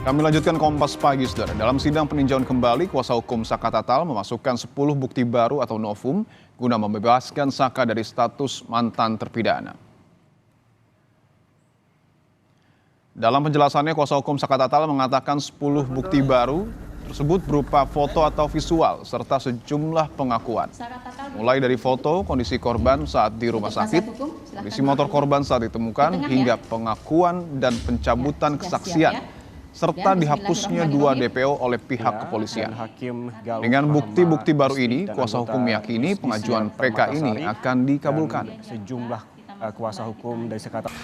Kami lanjutkan Kompas Pagi, Saudara. Dalam sidang peninjauan kembali, kuasa hukum Saka Tatal memasukkan 10 bukti baru atau novum guna membebaskan Saka dari status mantan terpidana. Dalam penjelasannya, kuasa hukum Saka Tatal mengatakan 10 bukti baru tersebut berupa foto atau visual serta sejumlah pengakuan. Mulai dari foto kondisi korban saat di rumah sakit, kondisi motor korban saat ditemukan, hingga pengakuan dan pencabutan kesaksian, serta dihapusnya 2 DPO oleh pihak kepolisian. Dengan bukti-bukti baru ini, kuasa hukum meyakini pengajuan PK ini akan dikabulkan. Sejumlah kuasa hukum dari Saka Tatal.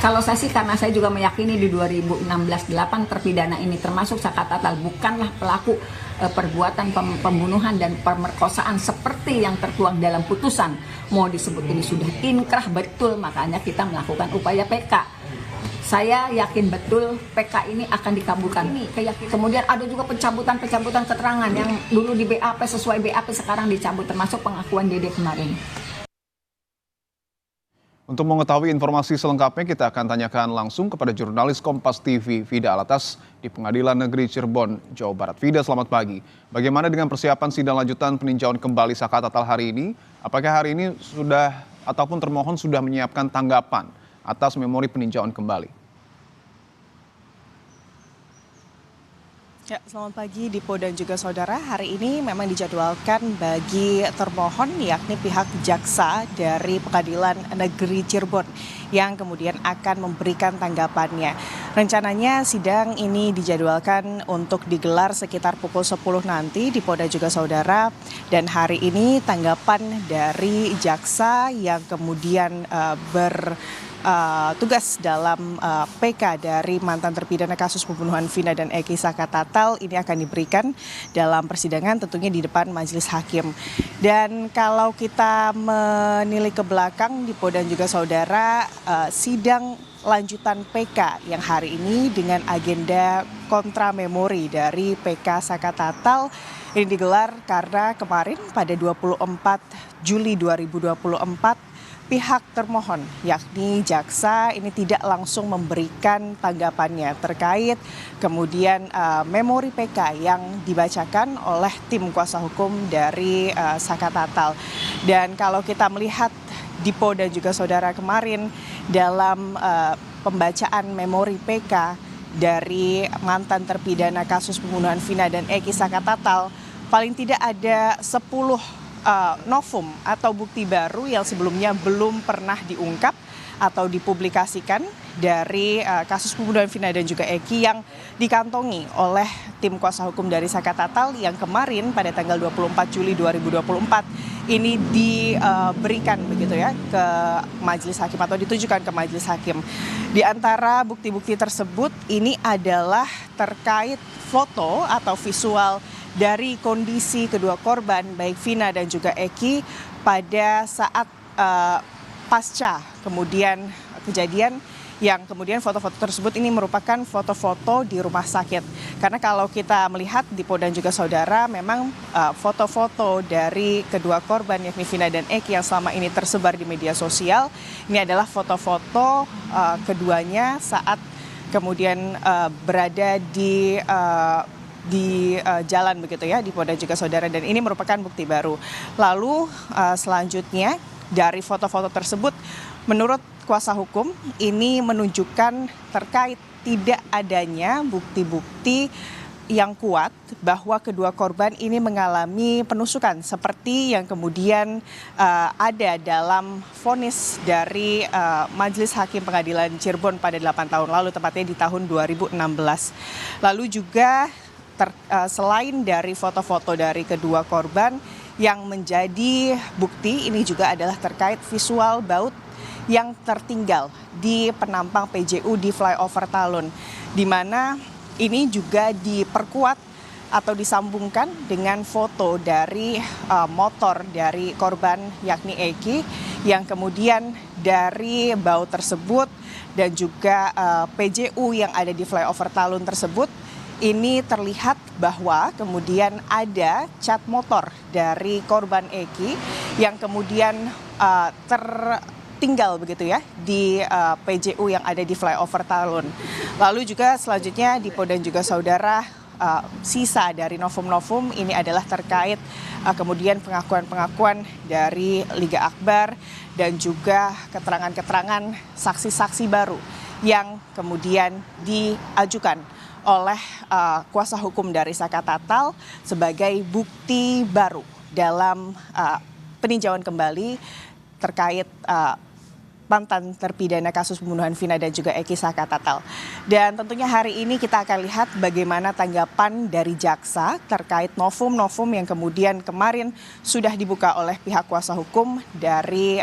Kalau saya sih, karena saya juga meyakini di 2016 8 terpidana ini termasuk Saka Tatal bukanlah pelaku perbuatan pembunuhan dan pemerkosaan seperti yang tertuang dalam putusan. Mau disebut ini sudah inkrah betul, makanya kita melakukan upaya PK. Saya yakin betul PK ini akan dikabulkan. Kemudian ada juga pencabutan keterangan yang dulu di BAP sesuai BAP sekarang dicabut, termasuk pengakuan Dede kemarin. Untuk mengetahui informasi selengkapnya, kita akan tanyakan langsung kepada jurnalis Kompas TV Vida Alatas di Pengadilan Negeri Cirebon, Jawa Barat. Vida, selamat pagi. Bagaimana dengan persiapan sidang lanjutan peninjauan kembali Saka Tatal hari ini? Apakah hari ini sudah ataupun termohon sudah menyiapkan tanggapan atas memori peninjauan kembali? Ya, selamat pagi Dipo dan juga saudara. Hari ini memang dijadwalkan bagi termohon yakni pihak jaksa dari Pengadilan Negeri Cirebon yang kemudian akan memberikan tanggapannya. Rencananya sidang ini dijadwalkan untuk digelar sekitar pukul 10 nanti Dipo dan juga saudara. Dan hari ini tanggapan dari jaksa yang kemudian tugas dalam PK dari mantan terpidana kasus pembunuhan Vina dan Eki Saka Tatal ini akan diberikan dalam persidangan tentunya di depan majelis hakim. Dan kalau kita menilik ke belakang Dipo dan juga saudara, sidang lanjutan PK yang hari ini dengan agenda kontra memori dari PK Saka Tatal ini digelar karena kemarin pada 24 Juli 2024 pihak termohon yakni jaksa ini tidak langsung memberikan tanggapannya terkait kemudian memori PK yang dibacakan oleh tim kuasa hukum dari Saka Tatal. Dan kalau kita melihat Dipo dan juga saudara kemarin dalam pembacaan memori PK dari mantan terpidana kasus pembunuhan Vina dan Eki Saka Tatal, paling tidak ada 10 novum atau bukti baru yang sebelumnya belum pernah diungkap atau dipublikasikan dari kasus pembunuhan Vina dan juga Eki yang dikantongi oleh tim kuasa hukum dari Saka Tatal yang kemarin pada tanggal 24 Juli 2024 ini diberikan begitu ya ke majelis hakim atau ditujukan ke majelis hakim. Di antara bukti-bukti tersebut ini adalah terkait foto atau visual dari kondisi kedua korban baik Vina dan juga Eki pada saat pasca kemudian kejadian yang kemudian foto-foto tersebut ini merupakan foto-foto di rumah sakit. Karena kalau kita melihat Dipo dan juga saudara memang foto-foto dari kedua korban yakni Vina dan Eki yang selama ini tersebar di media sosial ini adalah foto-foto keduanya saat kemudian berada di jalan begitu ya Dipo dan juga saudara, dan ini merupakan bukti baru. Lalu selanjutnya dari foto-foto tersebut menurut kuasa hukum ini menunjukkan terkait tidak adanya bukti-bukti yang kuat bahwa kedua korban ini mengalami penusukan seperti yang kemudian ada dalam vonis dari Majelis Hakim Pengadilan Cirebon pada 8 tahun lalu, tepatnya di tahun 2016. Lalu juga selain dari foto-foto dari kedua korban, yang menjadi bukti ini juga adalah terkait visual baut yang tertinggal di penampang PJU di flyover Talun, di mana ini juga diperkuat atau disambungkan dengan foto dari motor dari korban yakni Eki, yang kemudian dari baut tersebut dan juga PJU yang ada di flyover Talun tersebut ini terlihat bahwa kemudian ada cat motor dari korban Eki yang kemudian tinggal begitu ya di PJU yang ada di flyover Talun. Lalu juga selanjutnya Dipo dan juga saudara, sisa dari novum-novum ini adalah terkait kemudian pengakuan-pengakuan dari Liga Akbar dan juga keterangan-keterangan saksi-saksi baru yang kemudian diajukan oleh kuasa hukum dari Saka Tatal sebagai bukti baru dalam peninjauan kembali terkait mantan terpidana kasus pembunuhan Vina dan juga Eki Saka Tatal. Dan tentunya hari ini kita akan lihat bagaimana tanggapan dari jaksa terkait novum-novum yang kemudian kemarin sudah dibuka oleh pihak kuasa hukum dari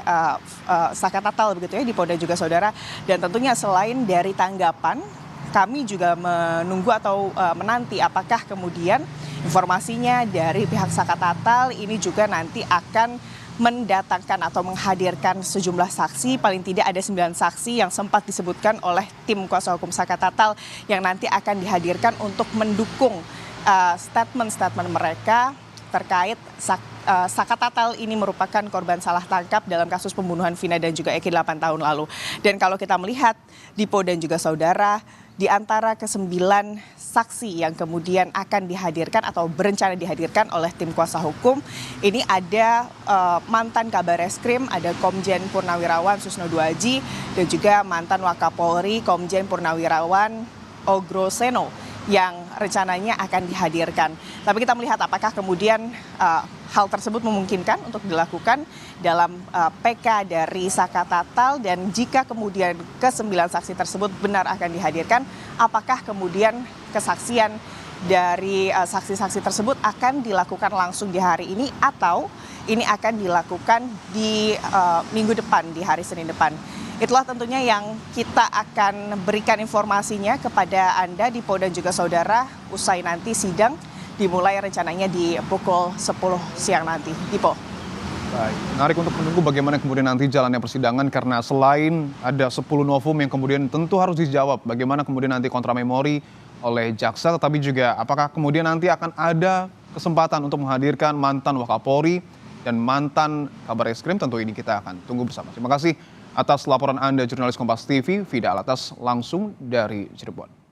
Saka Tatal begitu ya, Dipo dan juga saudara. Dan tentunya selain dari tanggapan, kami juga menunggu atau menanti apakah kemudian informasinya dari pihak Saka Tatal ini juga nanti akan mendatangkan atau menghadirkan sejumlah saksi, paling tidak ada 9 saksi yang sempat disebutkan oleh tim kuasa hukum Saka Tatal yang nanti akan dihadirkan untuk mendukung statement-statement mereka terkait Saka Tatal ini merupakan korban salah tangkap dalam kasus pembunuhan Vina dan juga Eki 8 tahun lalu. Dan kalau kita melihat Dipo dan juga saudara, di antara ke-9 saksi yang kemudian akan dihadirkan atau berencana dihadirkan oleh tim kuasa hukum, ini ada mantan Kabar Eskrim, ada Komjen Purnawirawan Susno Duaji, dan juga mantan Wakapolri Komjen Purnawirawan Ogroseno yang rencananya akan dihadirkan. Tapi kita melihat apakah kemudian hal tersebut memungkinkan untuk dilakukan dalam PK dari Saka Tatal, dan jika kemudian ke-9 saksi tersebut benar akan dihadirkan, apakah kemudian kesaksian dari saksi-saksi tersebut akan dilakukan langsung di hari ini atau ini akan dilakukan di minggu depan, di hari Senin depan. Itulah tentunya yang kita akan berikan informasinya kepada Anda, Dipo dan juga saudara, usai nanti sidang dimulai rencananya di pukul 10 siang nanti. Dipo. Baik, menarik untuk menunggu bagaimana kemudian nanti jalannya persidangan, karena selain ada 10 novum yang kemudian tentu harus dijawab, bagaimana kemudian nanti kontramemori oleh jaksa, tetapi juga apakah kemudian nanti akan ada kesempatan untuk menghadirkan mantan Wakapolri dan mantan Kabar Eskrim, tentu ini kita akan tunggu bersama. Terima kasih atas laporan Anda, jurnalis Kompas TV, Fida Alatas, langsung dari Cirebon.